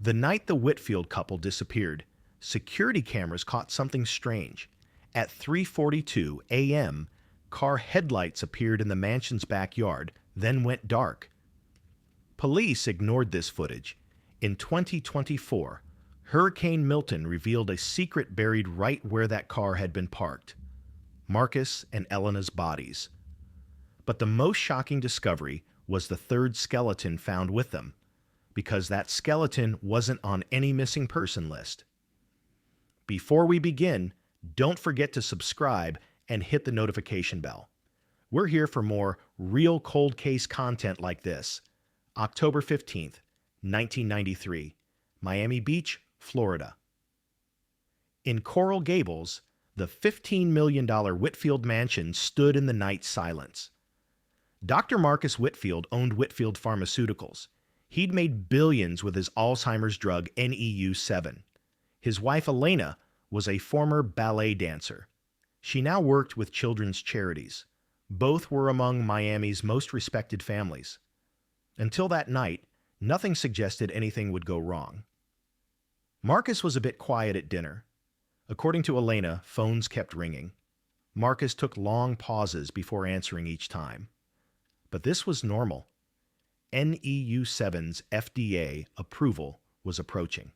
The night the Whitfield couple disappeared, security cameras caught something strange. At 3:42 a.m., car headlights appeared in the mansion's backyard, then went dark. Police ignored this footage. In 2024, Hurricane Milton revealed a secret buried right where that car had been parked: Marcus and Elena's bodies. But the most shocking discovery was the third skeleton found with them, because that skeleton wasn't on any missing person list. Before we begin, don't forget to subscribe and hit the notification bell. We're here for more real cold case content like this. October 15th, 1993, Miami Beach, Florida. In Coral Gables, the $15 million Whitfield mansion stood in the night silence. Dr. Marcus Whitfield owned Whitfield Pharmaceuticals. He'd made billions with his Alzheimer's drug NEU7. His wife Elena was a former ballet dancer. She now worked with children's charities. Both were among Miami's most respected families. Until that night, nothing suggested anything would go wrong. Marcus was a bit quiet at dinner. According to Elena, phones kept ringing. Marcus took long pauses before answering each time. But this was normal. NEU7's FDA approval was approaching.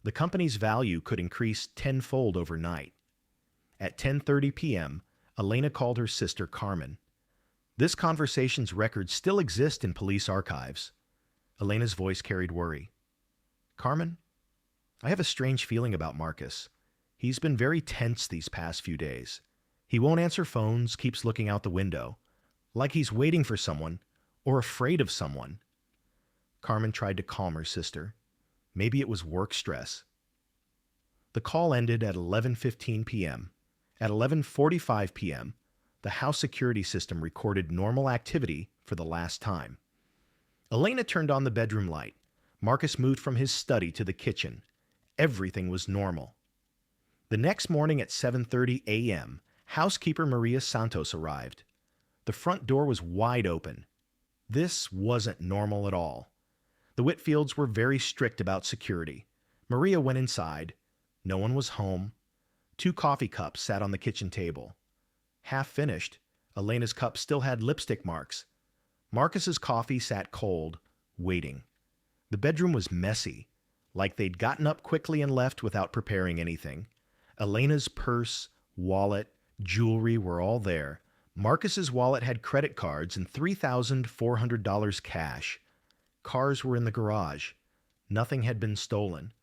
The company's value could increase tenfold overnight. At 10:30 p.m., Elena called her sister Carmen. This conversation's records still exist in police archives. Elena's voice carried worry. "Carmen, I have a strange feeling about Marcus. He's been very tense these past few days. He won't answer phones, keeps looking out the window, like he's waiting for someone or afraid of someone." Carmen tried to calm her sister. Maybe it was work stress. The call ended at 11:15 p.m. At 11:45 p.m., the house security system recorded normal activity for the last time. Elena turned on the bedroom light. Marcus moved from his study to the kitchen. Everything was normal. The next morning at 7:30 a.m., housekeeper Maria Santos arrived. The front door was wide open. This wasn't normal at all. The Whitfields were very strict about security. Maria went inside. No one was home. 2 coffee cups sat on the kitchen table. Half finished, Elena's cup still had lipstick marks. Marcus's coffee sat cold, waiting. The bedroom was messy, like they'd gotten up quickly and left without preparing anything. Elena's purse, wallet, jewelry were all there. Marcus's wallet had credit cards and $3,400 cash. Cars were in the garage. Nothing had been stolen.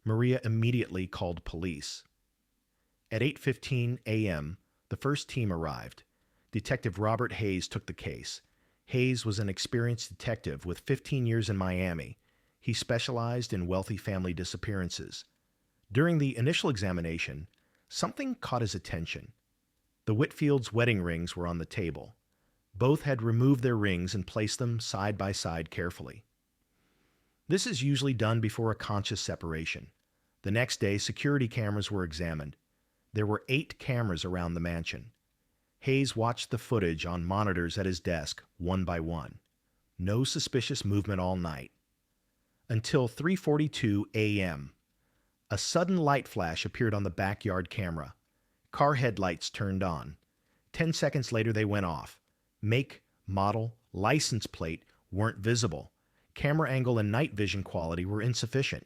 Maria immediately called police. At 8:15 a.m., the first team arrived. Detective Robert Hayes took the case. Hayes was an experienced detective with 15 years in Miami. He specialized in wealthy family disappearances. During the initial examination, something caught his attention. The Whitfields' wedding rings were on the table. Both had removed their rings and placed them side by side carefully. This is usually done before a conscious separation. The next day, security cameras were examined. There were 8 cameras around the mansion. Hayes watched the footage on monitors at his desk, one by one. No suspicious movement all night. Until 3:42 a.m. A sudden light flash appeared on the backyard camera. Car headlights turned on. 10 seconds later, they went off. Make, model, license plate weren't visible. Camera angle and night vision quality were insufficient.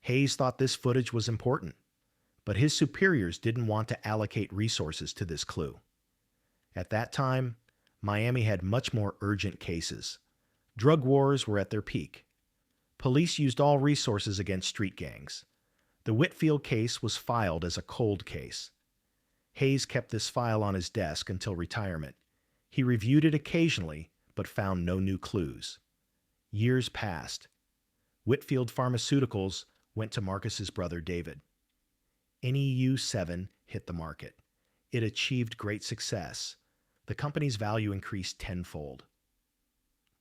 Hayes thought this footage was important, but his superiors didn't want to allocate resources to this clue. At that time, Miami had much more urgent cases. Drug wars were at their peak. Police used all resources against street gangs. The Whitfield case was filed as a cold case. Hayes kept this file on his desk until retirement. He reviewed it occasionally, but found no new clues. Years passed. Whitfield Pharmaceuticals went to Marcus's brother David. NEU7 hit the market. It achieved great success. The company's value increased tenfold.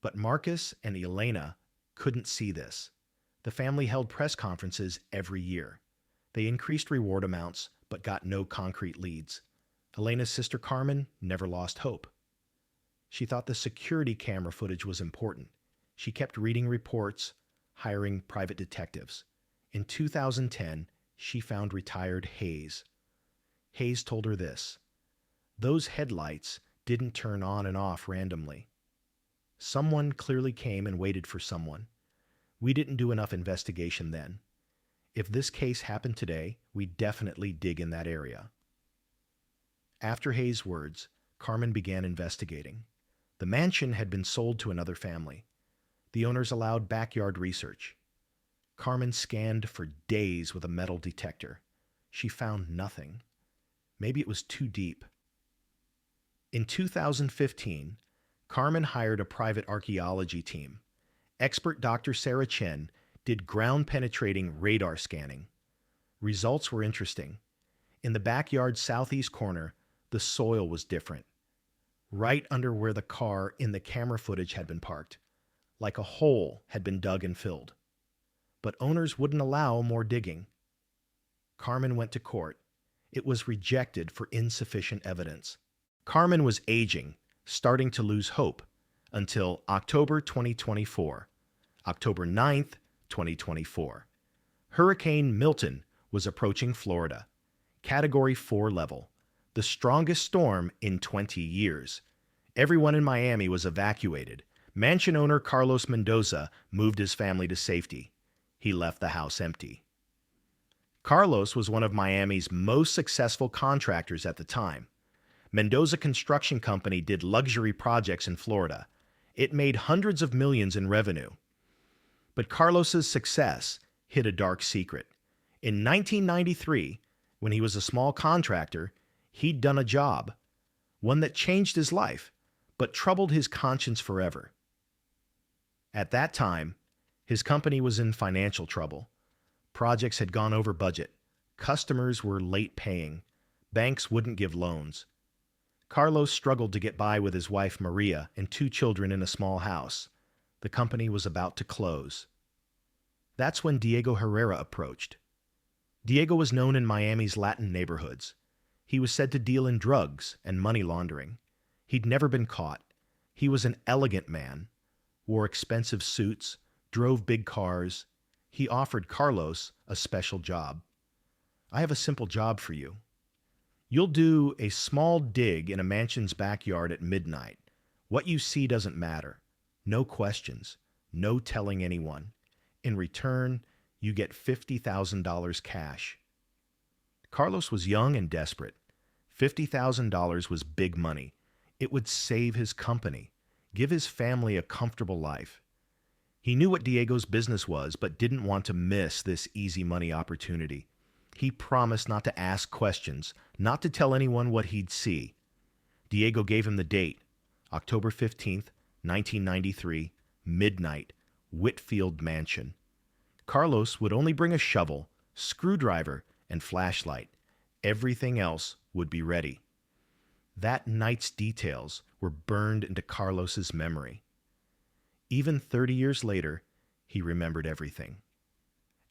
But Marcus and Elena couldn't see this. The family held press conferences every year. They increased reward amounts, but got no concrete leads. Elena's sister Carmen never lost hope. She thought the security camera footage was important. She kept reading reports, hiring private detectives. In 2010, she found retired Hayes. Hayes told her this: "Those headlights didn't turn on and off randomly. Someone clearly came and waited for someone. We didn't do enough investigation then. If this case happened today, we'd definitely dig in that area." After Hayes' words, Carmen began investigating. The mansion had been sold to another family. The owners allowed backyard research. Carmen scanned for days with a metal detector. She found nothing. Maybe it was too deep. In 2015, Carmen hired a private archaeology team. Expert Dr. Sarah Chen did ground-penetrating radar scanning. Results were interesting. In the backyard southeast corner, the soil was different. Right under where the car in the camera footage had been parked, like a hole had been dug and filled. But owners wouldn't allow more digging. Carmen went to court. It was rejected for insufficient evidence. Carmen was aging, starting to lose hope, until October 2024. October 9th, 2024. Hurricane Milton was approaching Florida. Category 4 level. The strongest storm in 20 years. Everyone in Miami was evacuated. Mansion owner Carlos Mendoza moved his family to safety. He left the house empty. Carlos was one of Miami's most successful contractors at the time. Mendoza Construction Company did luxury projects in Florida. It made hundreds of millions in revenue. But Carlos's success hid a dark secret. In 1993, when he was a small contractor, he'd done a job, one that changed his life, but troubled his conscience forever. At that time, his company was in financial trouble. Projects had gone over budget. Customers were late paying. Banks wouldn't give loans. Carlos struggled to get by with his wife Maria and 2 children in a small house. The company was about to close. That's when Diego Herrera approached. Diego was known in Miami's Latin neighborhoods. He was said to deal in drugs and money laundering. He'd never been caught. He was an elegant man, wore expensive suits, drove big cars. He offered Carlos a special job. "I have a simple job for you. You'll do a small dig in a mansion's backyard at midnight. What you see doesn't matter. No questions. No telling anyone. In return, you get $50,000 cash." Carlos was young and desperate. $50,000 was big money. It would save his company, give his family a comfortable life. He knew what Diego's business was, but didn't want to miss this easy money opportunity. He promised not to ask questions, not to tell anyone what he'd see. Diego gave him the date, October 15th, 1993, midnight, Whitfield Mansion. Carlos would only bring a shovel, screwdriver, and flashlight. Everything else would be ready. That night's details were burned into Carlos's memory. Even 30 years later, he remembered everything.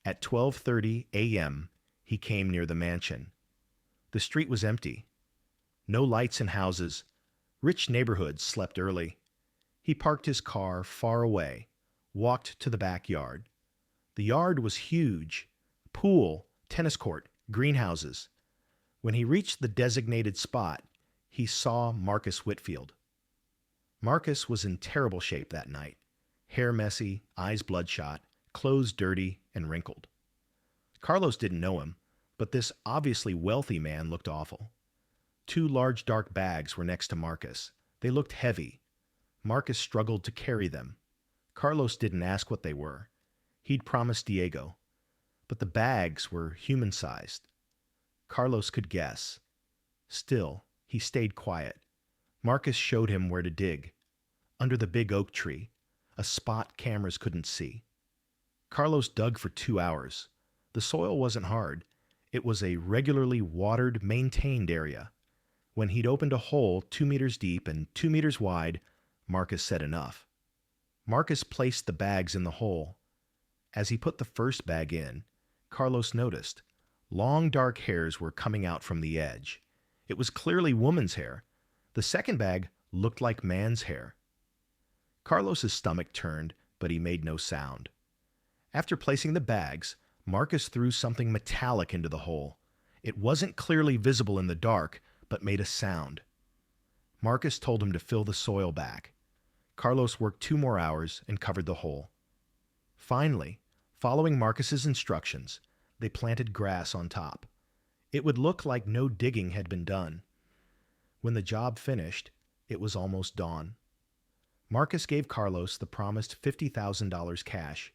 At 12:30 a.m., he came near the mansion. The street was empty. No lights in houses. Rich neighborhoods slept early. He parked his car far away, walked to the backyard. The yard was huge. Pool, tennis court, greenhouses. When he reached the designated spot, he saw Marcus Whitfield. Marcus was in terrible shape that night. Hair messy, eyes bloodshot, clothes dirty and wrinkled. Carlos didn't know him, but this obviously wealthy man looked awful. 2 large dark bags were next to Marcus. They looked heavy. Marcus struggled to carry them. Carlos didn't ask what they were. He'd promised Diego. But the bags were human-sized. Carlos could guess. Still, he stayed quiet. Marcus showed him where to dig. Under the big oak tree, a spot cameras couldn't see. Carlos dug for 2 hours. The soil wasn't hard. It was a regularly watered, maintained area. When he'd opened a hole 2 meters deep and 2 meters wide, Marcus said enough. Marcus placed the bags in the hole. As he put the first bag in, Carlos noticed long dark hairs were coming out from the edge. It was clearly woman's hair. The second bag looked like man's hair. Carlos's stomach turned, but he made no sound. After placing the bags, Marcus threw something metallic into the hole. It wasn't clearly visible in the dark, but made a sound. Marcus told him to fill the soil back. Carlos worked 2 more hours and covered the hole. Finally, following Marcus's instructions, they planted grass on top. It would look like no digging had been done. When the job finished, it was almost dawn. Marcus gave Carlos the promised $50,000 cash.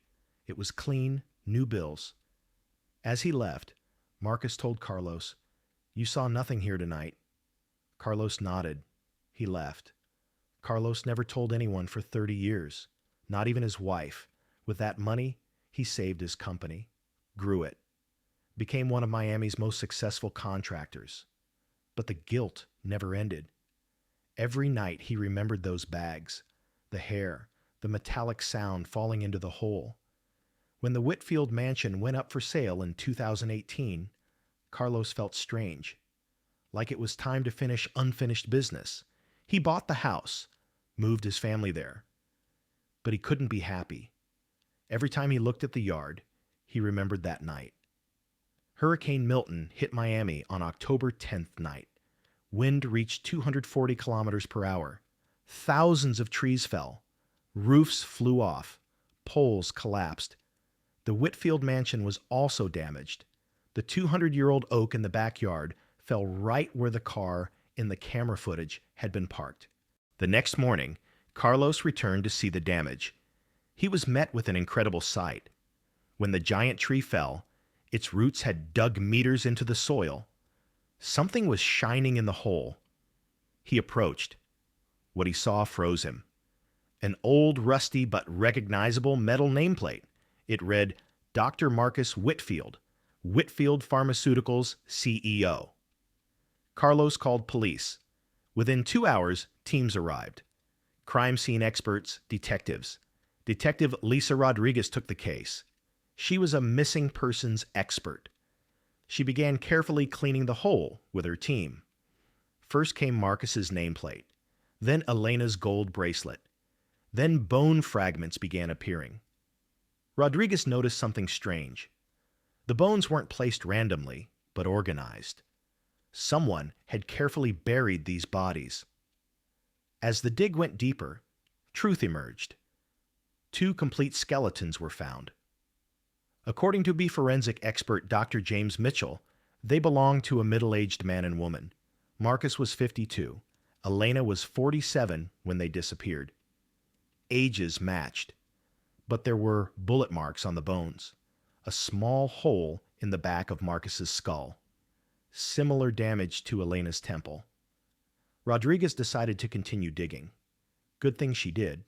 It was clean, new bills. As he left, Marcus told Carlos, "You saw nothing here tonight." Carlos nodded. He left. Carlos never told anyone for 30 years, not even his wife. With that money, he saved his company, grew it, became one of Miami's most successful contractors. But the guilt never ended. Every night he remembered those bags, the hair, the metallic sound falling into the hole. When the Whitfield mansion went up for sale in 2018, Carlos felt strange, like it was time to finish unfinished business. He bought the house, moved his family there. But he couldn't be happy. Every time he looked at the yard, he remembered that night. Hurricane Milton hit Miami on October 10th night. Wind reached 240 kilometers per hour. Thousands of trees fell. Roofs flew off. Poles collapsed. The Whitfield mansion was also damaged. The 200-year-old oak in the backyard fell right where the car in the camera footage had been parked. The next morning, Carlos returned to see the damage. He was met with an incredible sight. When the giant tree fell, its roots had dug meters into the soil. Something was shining in the hole. He approached. What he saw froze him. An old, rusty, but recognizable metal nameplate. It read, "Dr. Marcus Whitfield, Whitfield Pharmaceutical's CEO." Carlos called police. Within 2 hours, teams arrived. Crime scene experts, detectives. Detective Lisa Rodriguez took the case. She was a missing persons expert. She began carefully cleaning the hole with her team. First came Marcus's nameplate, then Elena's gold bracelet. Then bone fragments began appearing. Rodriguez noticed something strange. The bones weren't placed randomly, but organized. Someone had carefully buried these bodies. As the dig went deeper, truth emerged. 2 complete skeletons were found. According to forensic expert Dr. James Mitchell, they belonged to a middle-aged man and woman. Marcus was 52. Elena was 47 when they disappeared. Ages matched, but there were bullet marks on the bones, a small hole in the back of Marcus's skull, similar damage to Elena's temple. Rodriguez decided to continue digging. Good thing she did.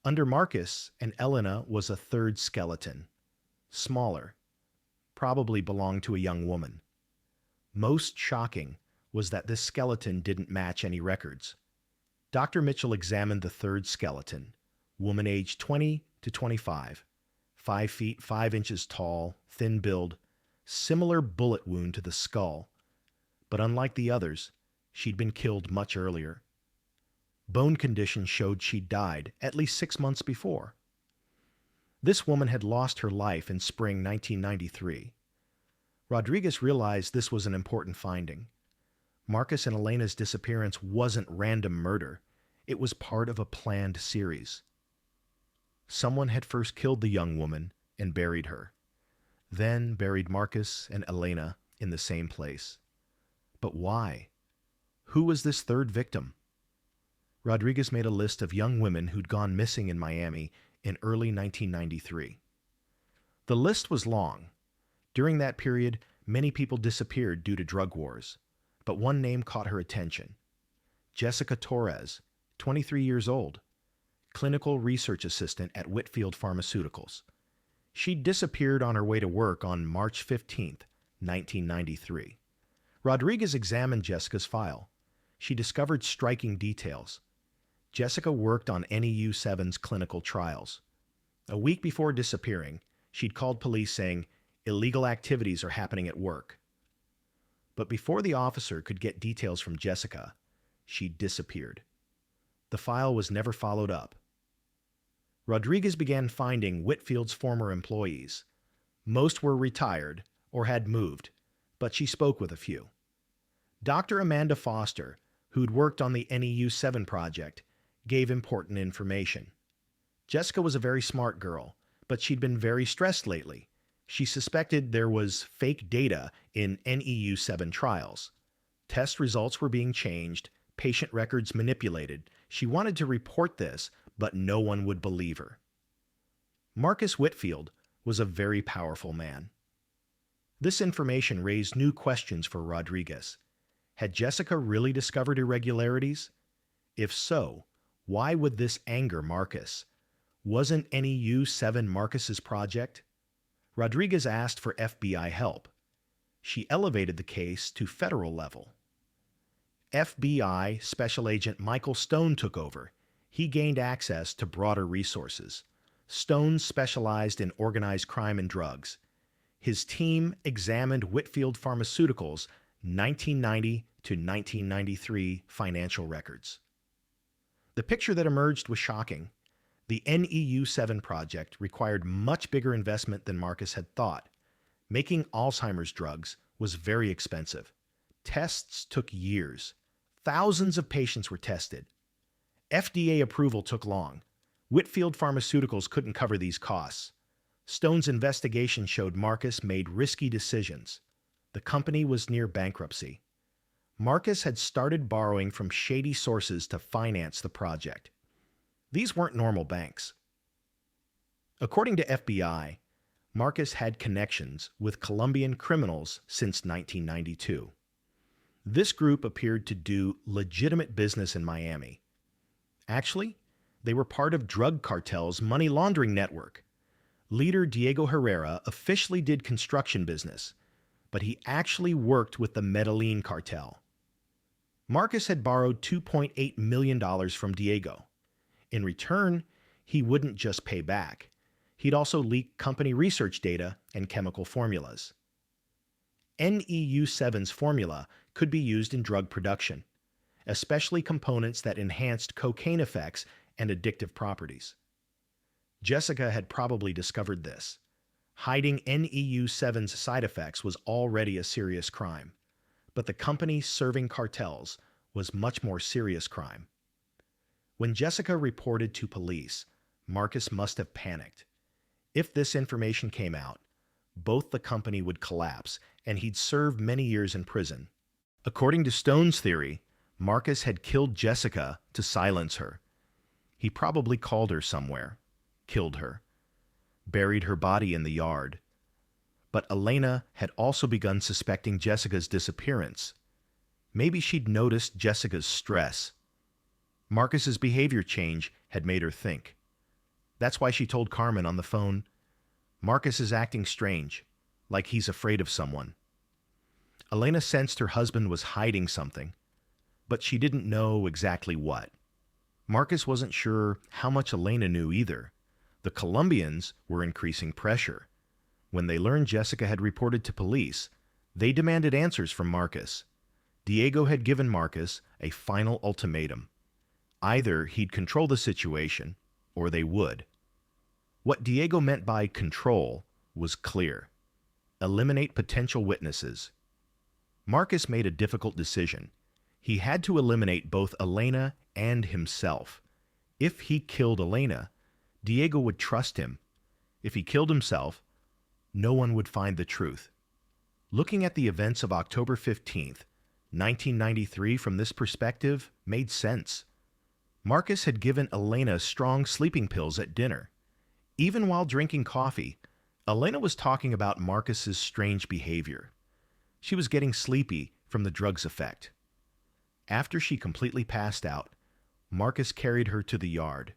Under Marcus and Elena was a 3rd skeleton, smaller, probably belonged to a young woman. Most shocking was that this skeleton didn't match any records. Dr. Mitchell examined the 3rd skeleton, woman aged 20 to 25, 5 feet 5 inches tall, thin build, similar bullet wound to the skull. But unlike the others, she'd been killed much earlier. Bone condition showed she'd died at least 6 months before. This woman had lost her life in spring 1993. Rodriguez realized this was an important finding. Marcus and Elena's disappearance wasn't random murder. It was part of a planned series. Someone had first killed the young woman and buried her, then buried Marcus and Elena in the same place. But why? Who was this 3rd victim? Rodriguez made a list of young women who'd gone missing in Miami in early 1993. The list was long. During that period, many people disappeared due to drug wars, but one name caught her attention. Jessica Torres, 23 years old, clinical research assistant at Whitfield Pharmaceuticals. She disappeared on her way to work on March 15, 1993. Rodriguez examined Jessica's file. She discovered striking details. Jessica worked on NEU7's clinical trials. A week before disappearing, she'd called police saying, "Illegal activities are happening at work." But before the officer could get details from Jessica, she disappeared. The file was never followed up. Rodriguez began finding Whitfield's former employees. Most were retired or had moved, but she spoke with a few. Dr. Amanda Foster, who'd worked on the NEU 7 project, gave important information. Jessica was a very smart girl, but she'd been very stressed lately. She suspected there was fake data in NEU 7 trials. Test results were being changed, patient records manipulated. She wanted to report this, but no one would believe her. Marcus Whitfield was a very powerful man. This information raised new questions for Rodriguez. Had Jessica really discovered irregularities? If so, why would this anger Marcus? Wasn't NEU 7 Marcus's project? Rodriguez asked for FBI help. She elevated the case to federal level. FBI Special Agent Michael Stone took over. He gained access to broader resources. Stone specialized in organized crime and drugs. His team examined Whitfield Pharmaceutical's 1990 to 1993 financial records. The picture that emerged was shocking. The NEU 7 project required much bigger investment than Marcus had thought. Making Alzheimer's drugs was very expensive. Tests took years. Thousands of patients were tested. FDA approval took long. Whitfield Pharmaceuticals couldn't cover these costs. Stone's investigation showed Marcus made risky decisions. The company was near bankruptcy. Marcus had started borrowing from shady sources to finance the project. These weren't normal banks. According to FBI, Marcus had connections with Colombian criminals since 1992. This group appeared to do legitimate business in Miami. Actually, they were part of drug cartels' money laundering network. Leader Diego Herrera officially did construction business, but he actually worked with the Medellin cartel. Marcus had borrowed $2.8 million from Diego. In return, he wouldn't just pay back. He'd also leak company research data and chemical formulas. NEU 7's formula could be used in drug production, especially components that enhanced cocaine effects and addictive properties. Jessica had probably discovered this. Hiding NEU 7's side effects was already a serious crime, but the company serving cartels was much more serious crime. When Jessica reported to police, Marcus must have panicked. If this information came out, both the company would collapse and he'd serve many years in prison. According to Stone's theory, Marcus had killed Jessica to silence her. He probably called her somewhere, killed her, buried her body in the yard. But Elena had also begun suspecting Jessica's disappearance. Maybe she'd noticed Jessica's stress. Marcus's behavior change had made her think. That's why she told Carmen on the phone, "Marcus is acting strange, like he's afraid of someone." Elena sensed her husband was hiding something, but she didn't know exactly what. Marcus wasn't sure how much Elena knew either. The Colombians were increasing pressure. When they learned Jessica had reported to police, they demanded answers from Marcus. Diego had given Marcus a final ultimatum. Either he'd control the situation, or they would. What Diego meant by control was clear. Eliminate potential witnesses. Marcus made a difficult decision. He had to eliminate both Elena and himself. If he killed Elena, Diego would trust him. If he killed himself, no one would find the truth. Looking at the events of October 15th, 1993 from this perspective made sense. Marcus had given Elena strong sleeping pills at dinner. Even while drinking coffee, Elena was talking about Marcus's strange behavior. She was getting sleepy from the drug's effect. After she completely passed out, Marcus carried her to the yard.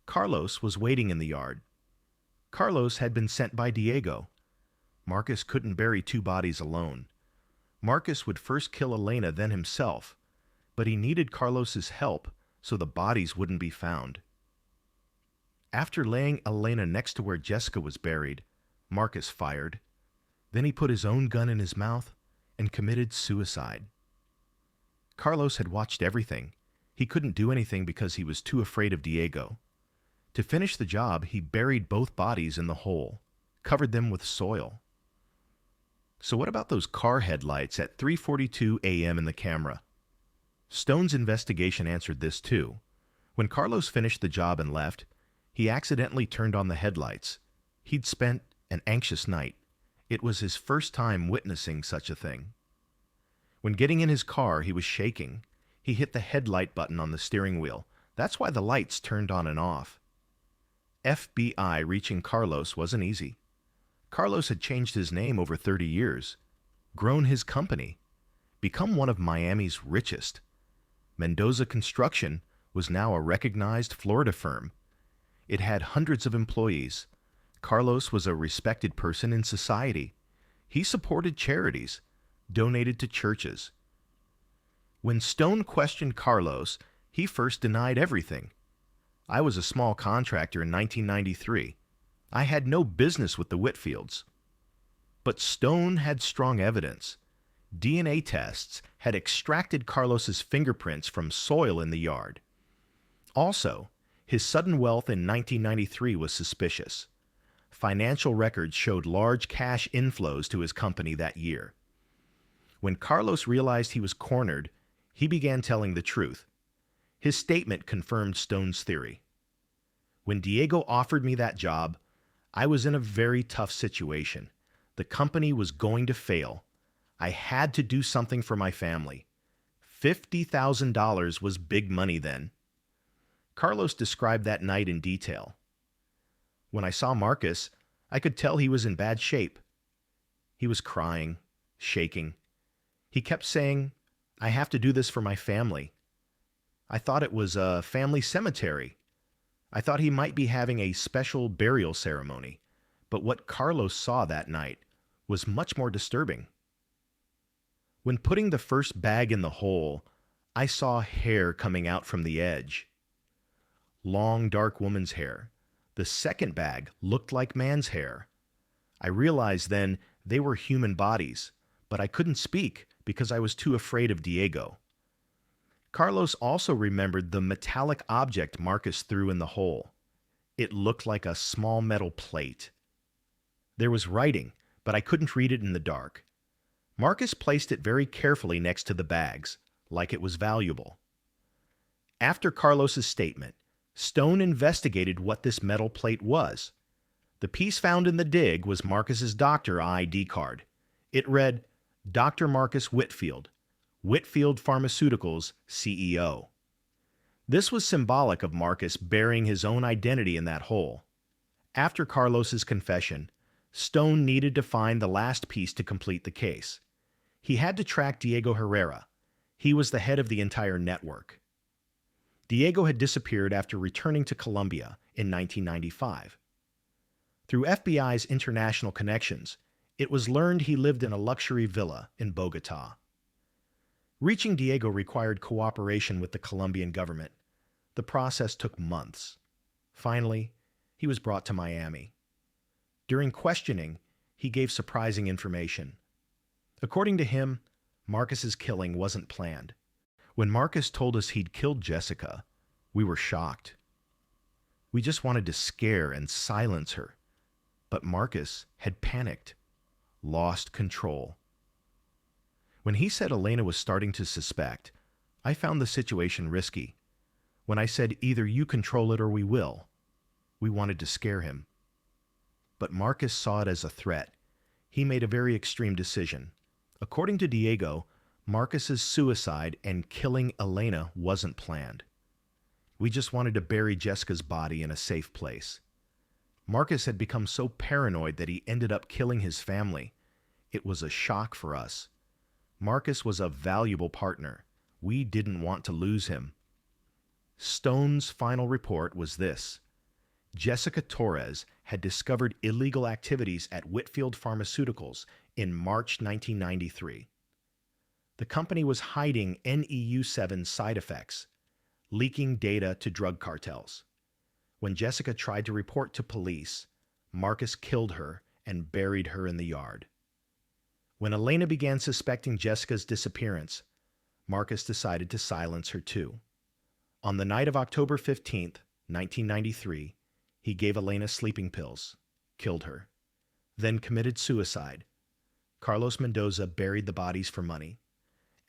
Carlos was waiting in the yard. Carlos had been sent by Diego. Marcus couldn't bury two bodies alone. Marcus would first kill Elena, then himself, but he needed Carlos's help so the bodies wouldn't be found. After laying Elena next to where Jessica was buried, Marcus fired. Then he put his own gun in his mouth and committed suicide. Carlos had watched everything. He couldn't do anything because he was too afraid of Diego. To finish the job, he buried both bodies in the hole, covered them with soil. So what about those car headlights at 3:42 a.m. in the camera? Stone's investigation answered this too. When Carlos finished the job and left, he accidentally turned on the headlights. He'd spent an anxious night. It was his first time witnessing such a thing. When getting in his car, he was shaking. He hit the headlight button on the steering wheel. That's why the lights turned on and off. FBI reaching Carlos wasn't easy. Carlos had changed his name over 30 years, grown his company, become one of Miami's richest. Mendoza Construction was now a recognized Florida firm. It had hundreds of employees. Carlos was a respected person in society. He supported charities, donated to churches. When Stone questioned Carlos, he first denied everything. I was a small contractor in 1993. I had no business with the Whitfields. But Stone had strong evidence. DNA tests had extracted Carlos's fingerprints from soil in the yard. Also, his sudden wealth in 1993 was suspicious. Financial records showed large cash inflows to his company that year. When Carlos realized he was cornered, he began telling the truth. His statement confirmed Stone's theory. When Diego offered me that job, I was in a very tough situation. The company was going to fail. I had to do something for my family. $50,000 was big money then. Carlos described that night in detail. When I saw Marcus, I could tell he was in bad shape. He was crying, shaking. He kept saying, "I have to do this for my family." I thought it was a family cemetery. I thought he might be having a special burial ceremony, but what Carlos saw that night was much more disturbing. When putting the first bag in the hole, I saw hair coming out from the edge. Long, dark woman's hair. The second bag looked like man's hair. I realized then they were human bodies, but I couldn't speak because I was too afraid of Diego. Carlos also remembered the metallic object Marcus threw in the hole. It looked like a small metal plate. There was writing, but I couldn't read it in the dark. Marcus placed it very carefully next to the bags, like it was valuable. After Carlos's statement, Stone investigated what this metal plate was. The piece found in the dig was Marcus's doctor ID card. It read, Dr. Marcus Whitfield, Whitfield Pharmaceuticals CEO. This was symbolic of Marcus burying his own identity in that hole. After Carlos's confession, Stone needed to find the last piece to complete the case. He had to track Diego Herrera. He was the head of the entire network. Diego had disappeared after returning to Colombia in 1995. Through FBI's international connections, it was learned he lived in a luxury villa in Bogotá. Reaching Diego required cooperation with the Colombian government. The process took months. Finally, he was brought to Miami. During questioning, he gave surprising information. According to him, Marcus's killing wasn't planned. When Marcus told us he'd killed Jessica, we were shocked. We just wanted to scare and silence her. But Marcus had panicked, lost control. When he said Elena was starting to suspect, I found the situation risky. When I said either you control it or we will, we wanted to scare him. But Marcus saw it as a threat. He made a very extreme decision. According to Diego, Marcus's suicide and killing Elena wasn't planned. We just wanted to bury Jessica's body in a safe place. Marcus had become so paranoid that he ended up killing his family. It was a shock for us. Marcus was a valuable partner. We didn't want to lose him. Stone's final report was this. Jessica Torres had discovered illegal activities at Whitfield Pharmaceuticals in March 1993. The company was hiding NEU7 side effects, leaking data to drug cartels. When Jessica tried to report to police, Marcus killed her and buried her in the yard. When Elena began suspecting Jessica's disappearance, Marcus decided to silence her too. On the night of October 15, 1993, He gave Elena sleeping pills, killed her, then committed suicide. Carlos Mendoza buried the bodies for money.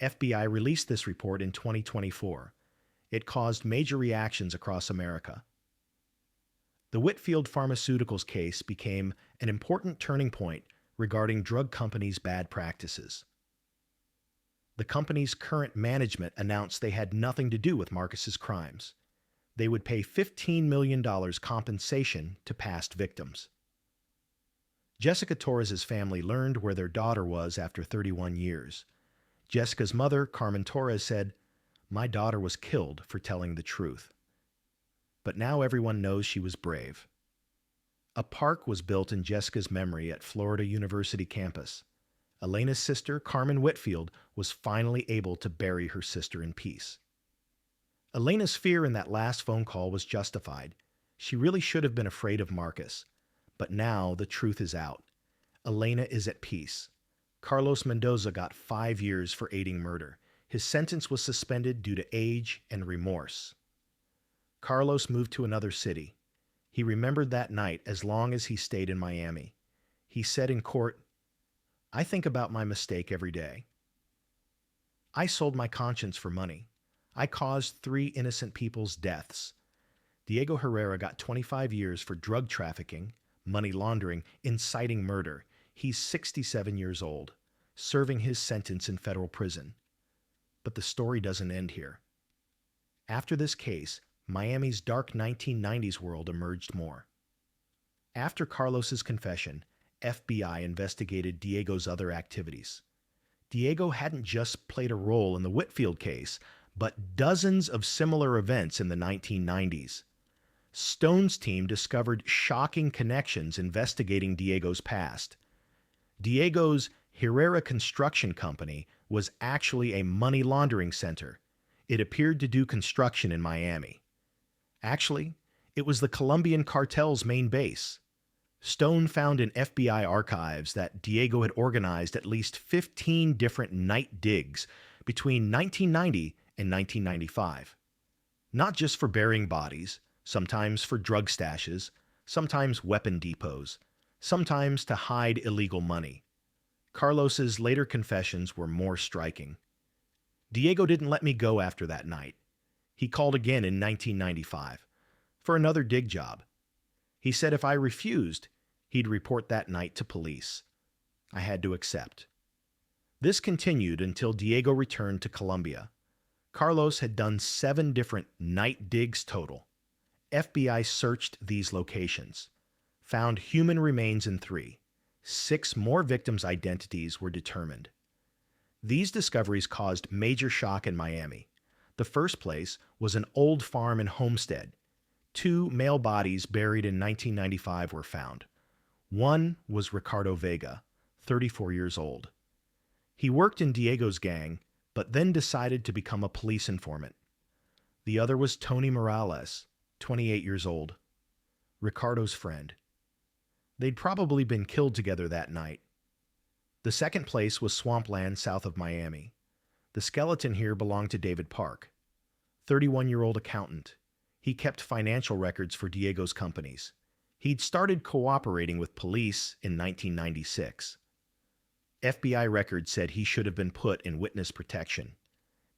FBI released this report in 2024. It caused major reactions across America. The Whitfield Pharmaceuticals case became an important turning point regarding drug companies' bad practices. The company's current management announced they had nothing to do with Marcus's crimes. They would pay $15 million compensation to past victims. Jessica Torres' family learned where their daughter was after 31 years. Jessica's mother, Carmen Torres, said, "My daughter was killed for telling the truth." But now everyone knows she was brave. A park was built in Jessica's memory at Florida University campus. Elena's sister, Carmen Whitfield, was finally able to bury her sister in peace. Elena's fear in that last phone call was justified. She really should have been afraid of Marcus. But now the truth is out. Elena is at peace. Carlos Mendoza got 5 years for aiding murder. His sentence was suspended due to age and remorse. Carlos moved to another city. He remembered that night as long as he stayed in Miami. He said in court, "I think about my mistake every day. I sold my conscience for money. I caused 3 innocent people's deaths." Diego Herrera got 25 years for drug trafficking, money laundering, inciting murder. He's 67 years old, serving his sentence in federal prison. But the story doesn't end here. After this case, Miami's dark 1990s world emerged more. After Carlos's confession, FBI investigated Diego's other activities. Diego hadn't just played a role in the Whitfield case, but dozens of similar events in the 1990s. Stone's team discovered shocking connections investigating Diego's past. Diego's Herrera Construction Company was actually a money laundering center. It appeared to do construction in Miami. Actually, it was the Colombian cartel's main base. Stone found in FBI archives that Diego had organized at least 15 different night digs between 1990 and 1995. Not just for burying bodies, sometimes for drug stashes, sometimes weapon depots, sometimes to hide illegal money. Carlos's later confessions were more striking. "Diego didn't let me go after that night. He called again in 1995 for another dig job. He said if I refused, he'd report that night to police. I had to accept." This continued until Diego returned to Colombia. Carlos had done 7 different night digs total. FBI searched these locations, found human remains in 3. 6 more victims' identities were determined. These discoveries caused major shock in Miami. The first place was an old farm and homestead. 2 male bodies buried in 1995 were found. One was Ricardo Vega, 34 years old. He worked in Diego's gang, but then decided to become a police informant. The other was Tony Morales, 28 years old, Ricardo's friend. They'd probably been killed together that night. The second place was swampland south of Miami. The skeleton here belonged to David Park, 31-year-old accountant. He kept financial records for Diego's companies. He'd started cooperating with police in 1996. FBI records said he should have been put in witness protection.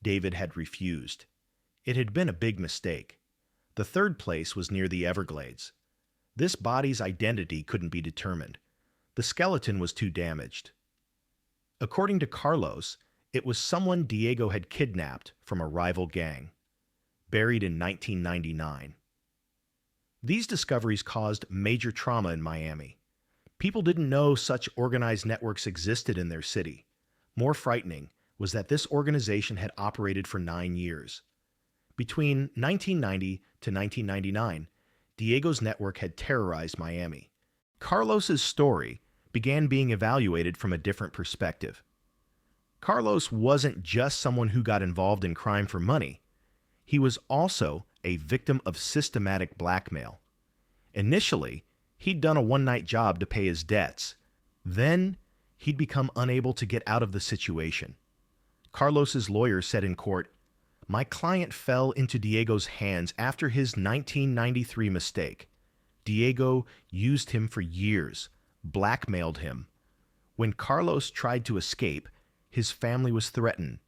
David had refused. It had been a big mistake. The third place was near the Everglades. This body's identity couldn't be determined. The skeleton was too damaged. According to Carlos, it was someone Diego had kidnapped from a rival gang, buried in 1999. These discoveries caused major trauma in Miami. People didn't know such organized networks existed in their city. More frightening was that this organization had operated for 9 years. Between 1990 to 1999, Diego's network had terrorized Miami. Carlos's story began being evaluated from a different perspective. Carlos wasn't just someone who got involved in crime for money. He was also a victim of systematic blackmail. Initially, he'd done a one-night job to pay his debts. Then, he'd become unable to get out of the situation. Carlos's lawyer said in court, "My client fell into Diego's hands after his 1993 mistake. Diego used him for years, blackmailed him. When Carlos tried to escape, his family was threatened.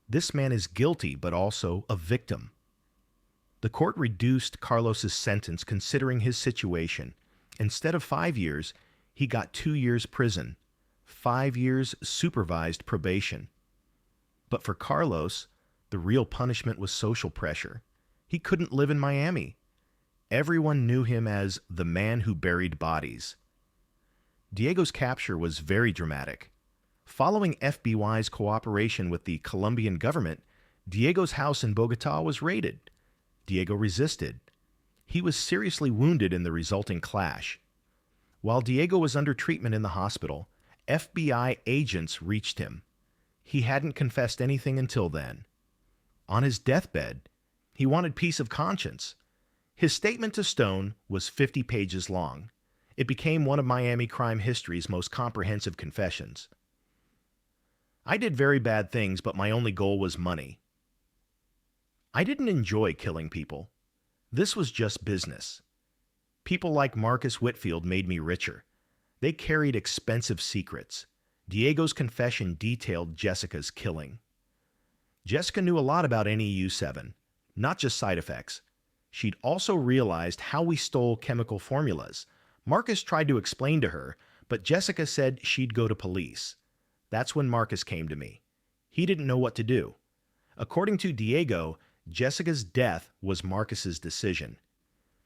This man is guilty, but also a victim. The court reduced Carlos's sentence considering his situation. Instead of 5 years, he got 2 years prison, 5 years supervised probation. But for Carlos, the real punishment was social pressure. He couldn't live in Miami. Everyone knew him as the man who buried bodies. Diego's capture was very dramatic. Following FBI's cooperation with the Colombian government, Diego's house in Bogotá was raided. Diego resisted. He was seriously wounded in the resulting clash. While Diego was under treatment in the hospital, FBI agents reached him. He hadn't confessed anything until then. On his deathbed, he wanted peace of conscience. His statement to Stone was 50 pages long. It became one of Miami crime history's most comprehensive confessions. I did very bad things, but my only goal was money. I didn't enjoy killing people. This was just business. People like Marcus Whitfield made me richer. They carried expensive secrets. Diego's confession detailed Jessica's killing. Jessica knew a lot about NEU 7, not just side effects. She'd also realized how we stole chemical formulas. Marcus tried to explain to her, but Jessica said she'd go to police. That's when Marcus came to me. He didn't know what to do. According to Diego, Jessica's death was Marcus's decision.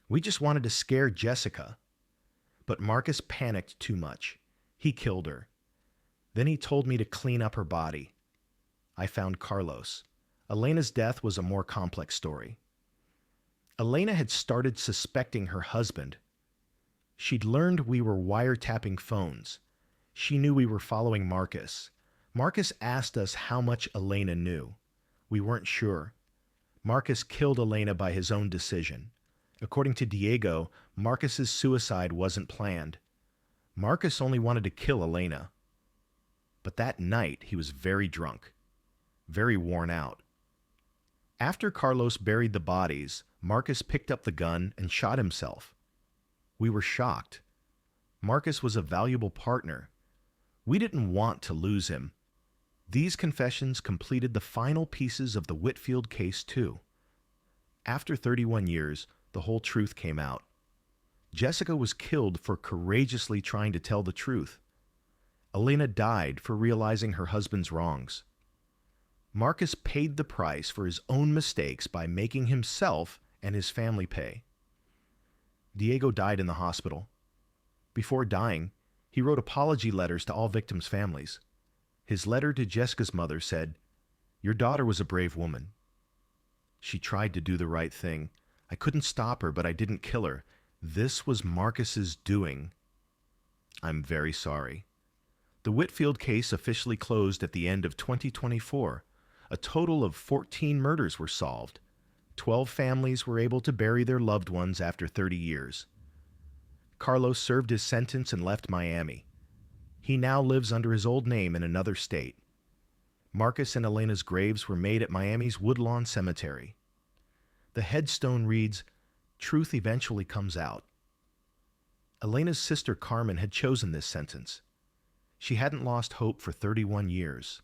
We just wanted to scare Jessica. But Marcus panicked too much. He killed her. Then he told me to clean up her body. I found Carlos. Elena's death was a more complex story. Elena had started suspecting her husband. She'd learned we were wiretapping phones. She knew we were following Marcus. Marcus asked us how much Elena knew. We weren't sure. Marcus killed Elena by his own decision. According to Diego, Marcus's suicide wasn't planned. Marcus only wanted to kill Elena. But that night, he was very drunk, very worn out. After Carlos buried the bodies, Marcus picked up the gun and shot himself. We were shocked. Marcus was a valuable partner. We didn't want to lose him. These confessions completed the final pieces of the Whitfield case, too. After 31 years, the whole truth came out. Jessica was killed for courageously trying to tell the truth. Elena died for realizing her husband's wrongs. Marcus paid the price for his own mistakes by making himself and his family pay. Diego died in the hospital. Before dying, he wrote apology letters to all victims' families. His letter to Jessica's mother said, "Your daughter was a brave woman. She tried to do the right thing. I couldn't stop her, but I didn't kill her. This was Marcus's doing. I'm very sorry." The Whitfield case officially closed at the end of 2024. A total of 14 murders were solved. 12 families were able to bury their loved ones after 30 years. Carlos served his sentence and left Miami. He now lives under his old name in another state. Marcus and Elena's graves were made at Miami's Woodlawn Cemetery. The headstone reads, "Truth eventually comes out." Elena's sister Carmen had chosen this sentence. She hadn't lost hope for 31 years.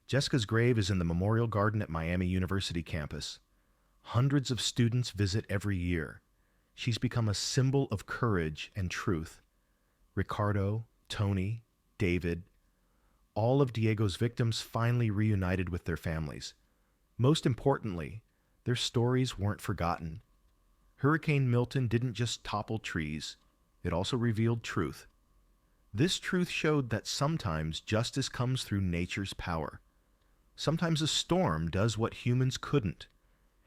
Jessica's grave is in the Memorial Garden at Miami University campus. Hundreds of students visit every year. She's become a symbol of courage and truth. Ricardo, Tony, David, all of Diego's victims finally reunited with their families. Most importantly, their stories weren't forgotten. Hurricane Milton didn't just topple trees, it also revealed truth. This truth showed that sometimes justice comes through nature's power. Sometimes a storm does what humans couldn't.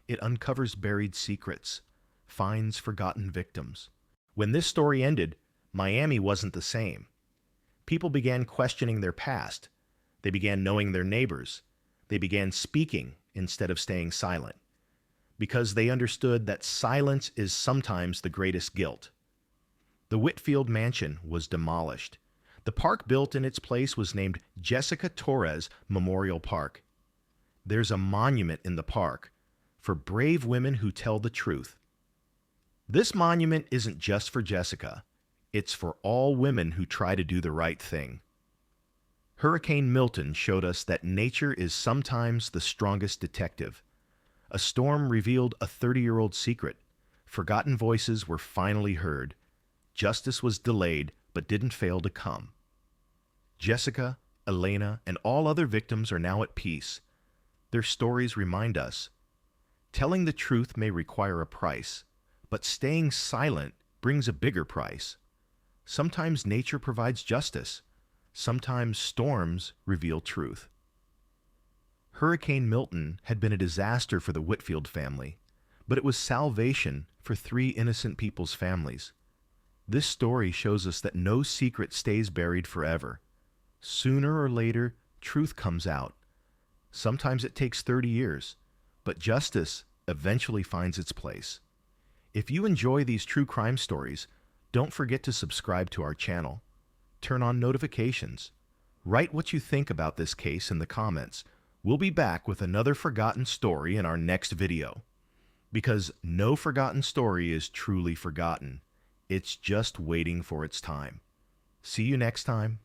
It uncovers buried secrets, finds forgotten victims. When this story ended, Miami wasn't the same. People began questioning their past. They began knowing their neighbors. They began speaking instead of staying silent, because they understood that silence is sometimes the greatest guilt. The Whitfield mansion was demolished. The park built in its place was named Jessica Torres Memorial Park. There's a monument in the park for brave women who tell the truth. This monument isn't just for Jessica. It's for all women who try to do the right thing. Hurricane Milton showed us that nature is sometimes the strongest detective. A storm revealed a 30-year-old secret. Forgotten voices were finally heard. Justice was delayed, but didn't fail to come. Jessica, Elena, and all other victims are now at peace. Their stories remind us. Telling the truth may require a price, but staying silent brings a bigger price. Sometimes nature provides justice. Sometimes storms reveal truth. Hurricane Milton had been a disaster for the Whitfield family, but it was salvation for 3 innocent people's families. This story shows us that no secret stays buried forever. Sooner or later, truth comes out. Sometimes it takes 30 years, but justice eventually finds its place. If you enjoy these true crime stories, don't forget to subscribe to our channel. Turn on notifications. Write what you think about this case in the comments. We'll be back with another forgotten story in our next video. Because no forgotten story is truly forgotten. It's just waiting for its time. See you next time.